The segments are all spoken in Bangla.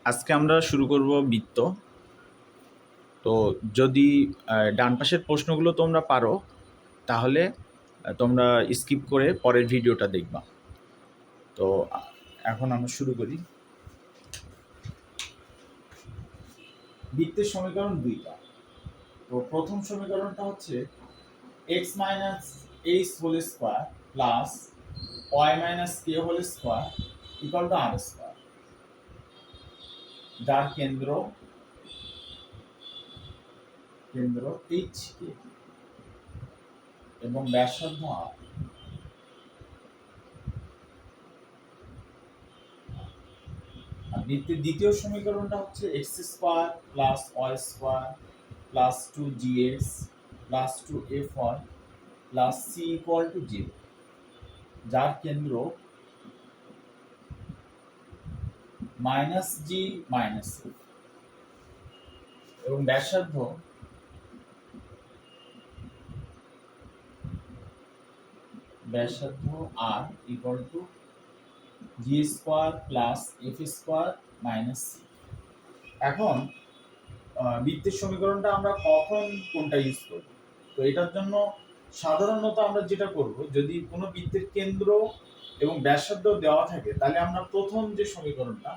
আজকে আমরা শুরু করব বৃত্ত। তো যদি ডান পাশের প্রশ্নগুলো তোমরা পারো তাহলে তোমরা স্কিপ করে পরের ভিডিওটা দেখবা। তো এখন আমরা শুরু করি। বৃত্তের সমীকরণ দুইটা। তো প্রথম সমীকরণটা হচ্ছে x minus h whole square plus y minus k whole square equal to r square, যার কেন্দ্র এইচ কে এবং ব্যাসার্ধ আর। আর বৃত্তের দ্বিতীয় সমীকরণটা হচ্ছে x square plus y square plus two g x plus two f y plus c equal to zero, যার কেন্দ্র মাইনাস জি মাইনাস এফ এবং ব্যাসার্ধ r equal to g square plus f square minus c. এখন বৃত্তের সমীকরণটা আমরা কখন কোনটা ইউজ করব? তো এটার জন্য সাধারণত আমরা যেটা করব, যদি কোনো বৃত্তের কেন্দ্র এবং ব্যাসার্ধ দেওয়া থাকে তাহলে আমরা প্রথম যে সমীকরণটা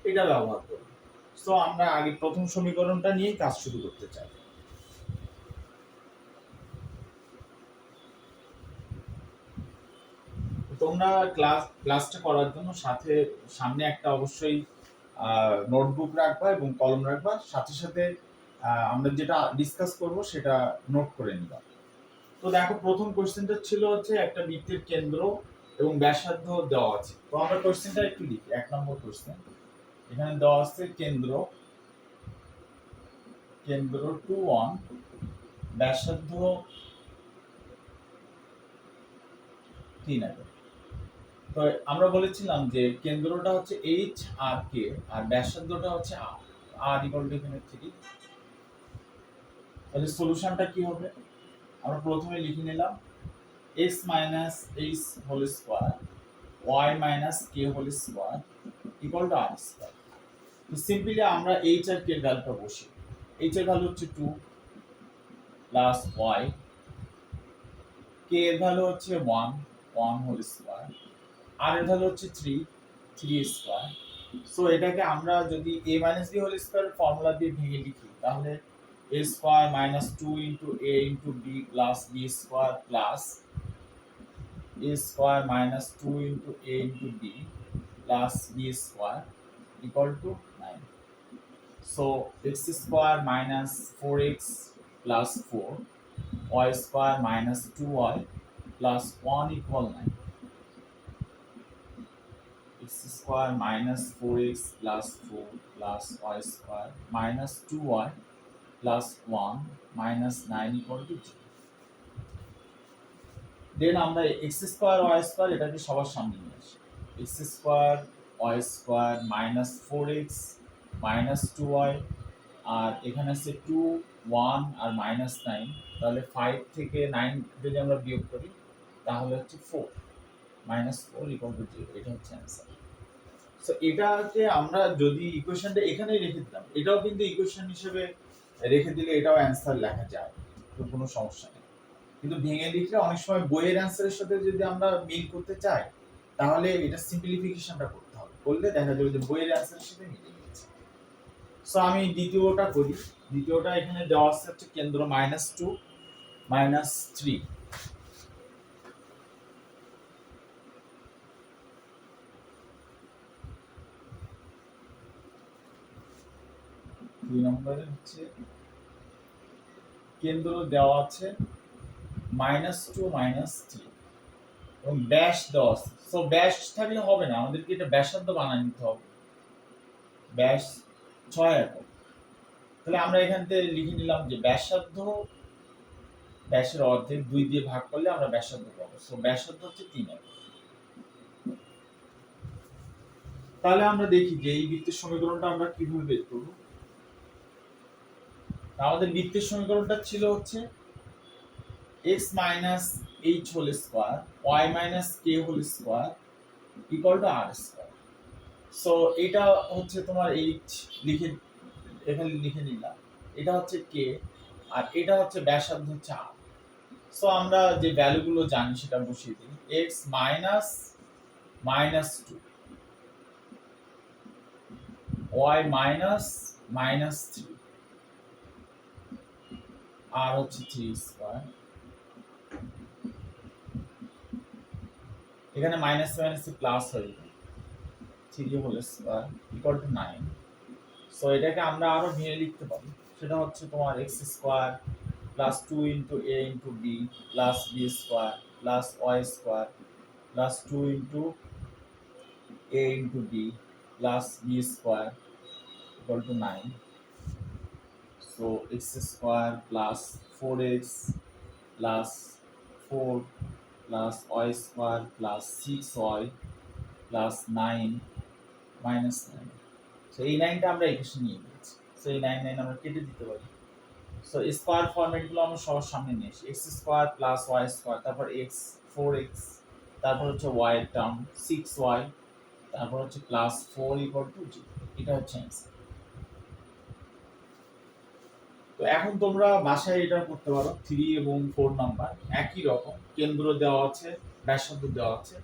এটা ব্যবহার করব। সো আমরা আগে প্রথম সমীকরণটা নিয়ে কাজ শুরু করতে চাই। তোমরা ক্লাসটা করার জন্য সামনে একটা অবশ্যই নোটবুক রাখবা এবং কলম রাখবা, সাথে সাথে আমরা যেটা ডিসকাস করব সেটা নোট করে নিবা। তো দেখো, প্রথম কোশ্চেনটা ছিল হচ্ছে একটা বৃত্তের কেন্দ্র এবং ব্যাসার্ধ দেওয়া আছে। তো আমরা কোশ্চেনটা একটু লিখি। 1 নম্বর কোশ্চেন, এখানে দেওয়া আছে কেন্দ্র 2 1, ব্যাসার্ধ 3 একক। তো আমরা বলেছিলাম যে কেন্দ্রটা হচ্ছে এইচ আর কে আর ব্যাসার্ধটা হচ্ছে আর। আর ইকুয়াল টু এখানে 3। তাহলে সলিউশনটা কি হবে? আমরা প্রথমে লিখে নিলাম x minus h whole square y minus k whole square equal to r square. তো সিম্পলি আমরা এইচ আর কে এর ভ্যালুটা বসি। এইচ এর ভ্যালু হচ্ছে 2 প্লাস y, কে এর ভ্যালু হচ্ছে 1 হোল স্কোয়ার, আর এর ভ্যালু হচ্ছে 3 স্কোয়ার। সো এটাকে আমরা যদি a minus b whole square formula দিয়ে ভেঙে লিখি তাহলে a square minus 2 into a into b plus b square plus a square minus 2 into a into b plus b square equal to 9। So x square minus 4x plus 4, y square minus 2y plus 1 equal 9। x square minus 4x plus 4 plus y square minus 2y plus 1 minus 9 equal to 0. Then আমরা x square y square এটাকে সবার সামনে নিয়ে আসি। x square y square minus 4x minus 2y, আর এখানে আছে 2 1 আর minus 9, তাহলে 5 থেকে 9 যদি আমরা বিয়োগ করি তাহলে হচ্ছে 4 minus 4 equal to 0। এটা হচ্ছে অ্যান্সার। সো এটাকে আমরা যদি ইকুয়েশনটা এখানে রেখে দিতাম, এটাও কিন্তু ইকুয়েশন হিসেবে রেখে দিলে এটাও অ্যান্সার লেখা যায়, তো কোনো সমস্যা নেই। কিন্তু ভেঙে লিখলে অনেক সময় বইয়ের অ্যান্সারের সাথে যদি আমরা মিল করতে চাই তাহলে এটা সিম্পলিফিকেশনটা করতে হবে, করলে দেখা যাবে যে বইয়ের অ্যান্সারের সাথে মিলে গেছে। সো আমি দ্বিতীয়টা করি। দ্বিতীয়টা এখানে দেওয়া আছে হচ্ছে কেন্দ্র -2 -3। দুই নম্বরে হচ্ছে কেন্দ্র দেওয়া আছে -2 -3 এবং ব্যাস দেওয়া আছে। সো ব্যাস থাকলে হবে না, আমাদেরকে এটা ব্যাসার্ধ বানায় নিতে হবে। ব্যাস 6 একক। তাহলে আমরা এখান থেকে লিখে নিলাম যে ব্যাসার্ধ, ব্যাসের অর্ধেক 2 দিয়ে ভাগ করলে আমরা ব্যাসার্ধ পাবো। সো ব্যাসার্ধ হচ্ছে 3 একক। তাহলে আমরা দেখি যে এই বৃত্তের সমীকরণটা আমরা কিভাবে বের করব। আমাদের বৃত্তের সমীকরণটা ছিল হচ্ছে x minus h whole square y minus k whole square equal to r square. So এটা হচ্ছে তোমার এইচ লিখে এখানে লিখে নিলাম, এটা হচ্ছে কে, আর এটা হচ্ছে ব্যাসার্ধ হচ্ছে আর। সো আমরা যে ভ্যালুগুলো জানি সেটা বসিয়ে দিই। x minus minus two, y minus minus three, r হচ্ছে থ্রি স্কোয়ার, এখানে মাইনাস মাইনাস প্লাস হয়ে যাবে, three whole square equal to nine. So এটাকে আমরা আরো ভেঙে লিখতে পারি, সেটা হচ্ছে তোমার x square plus two into a into b plus b square plus y square plus two into a into b plus b square equal to 9. So x square plus 4x plus 4 plus y square plus 6y plus 9 minus 9. So এই 9টা আমরা ইকুয়েশন নিয়ে নিয়েছি। সো এই 9 9 আমরা কেটে দিতে পারি। সো স্কয়ার ফরম্যাটগুলো আমরা সবার সামনে নিয়ে আসি। x square plus y square, তারপর x 4x, তারপর হচ্ছে y এর টার্ম 6y, তারপর হচ্ছে প্লাস 4 ইকুয়াল টু 0। এটা হচ্ছে অ্যান্সার। তো এখন তোমরা বাসায় এটা করতে পারো। 3 এবং 4 নাম্বার একই রকম, কেন্দ্র দেওয়া আছে, ব্যাসার্ধ দেওয়া আছে।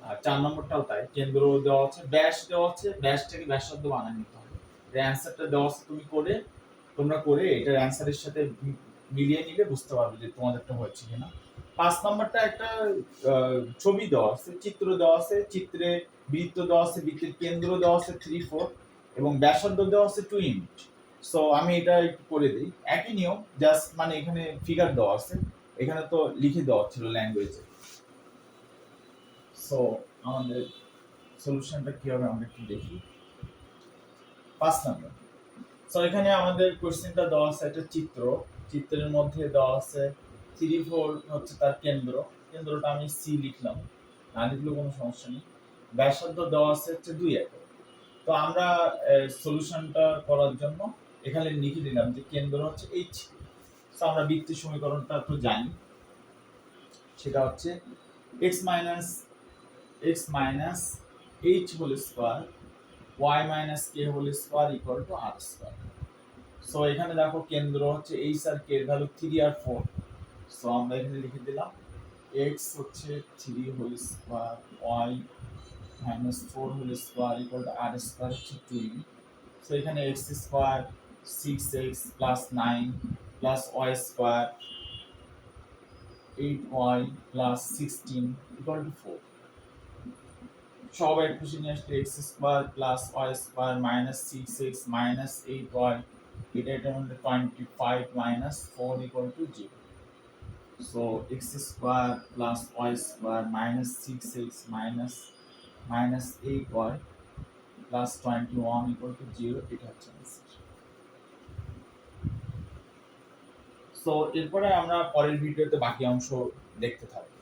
আর 4 নম্বরটাও তাই, কেন্দ্র দেওয়া আছে, ব্যাস দেওয়া আছে, ব্যাসটাকে ব্যাসার্ধ বানিয়ে নিতে হবে। এর অ্যান্সারটা দেওয়া আছে, তোমরা করে এটার অ্যান্সারের সাথে মিলিয়ে নিলে বুঝতে পারবে যে তোমাদেরটা হয়েছে কিনা। 5 নাম্বারটা একটা ছবি দেওয়া আছে, চিত্র দেওয়া আছে, চিত্রে বৃত্ত দেওয়া আছে, বৃত্তের কেন্দ্র দেওয়া আছে 3 4 এবং ব্যাসার্ধ দেওয়া আছে 2 ইউনিট। সো আমি এটা একটু করে দিই। একই নিয়ম, জাস্ট মানে এখানে ফিগার দেওয়া আছে, এখানে তো লিখে দেওয়া ছিল ল্যাঙ্গুয়েজে। সো আমাদের সলিউশনটা কি হবে আমরা একটু দেখি। 5 নাম্বার। সো এখানে আমাদের কোশ্চেনটা দেওয়া আছে একটা চিত্র, চিত্রের মধ্যে দেওয়া আছে 3 4 হচ্ছে তার কেন্দ্র, কেন্দ্রটা আমি সি লিখলাম, না লিখলেও কোনো সমস্যা নেই। ব্যাসার্ধ দেওয়া আছে হচ্ছে 2 একক। তো আমরা সলিউশনটা করার জন্য এখানে লিখে দিলাম যে কেন্দ্র হচ্ছে এইচ। সো আমরা বৃত্তের সমীকরণটা তো জানি, সেটা হচ্ছে x minus h whole square y minus k whole square equal to r square. So এখানে দেখো কেন্দ্র হচ্ছে h আর k এর ভ্যালু 3 আর 4। সো আমরা এখানে লিখে দিলাম x হচ্ছে 3 whole square y minus 4 whole square equal to r square হচ্ছে 2। সো এখানে x square 6x plus 9 plus y square 8y plus 16 equal to 4। সব এক খুশি নিয়ে আসলে x square plus y square minus 6x minus 8y, এটার মধ্যে 25 minus 4 equal to 0। So x square plus y square minus 6x minus 8y plus 21 equal to 0। এটা হচ্ছে অ্যান্সার। সো এরপরে আমরা পরের ভিডিওতে বাকি অংশ দেখতে থাকবো।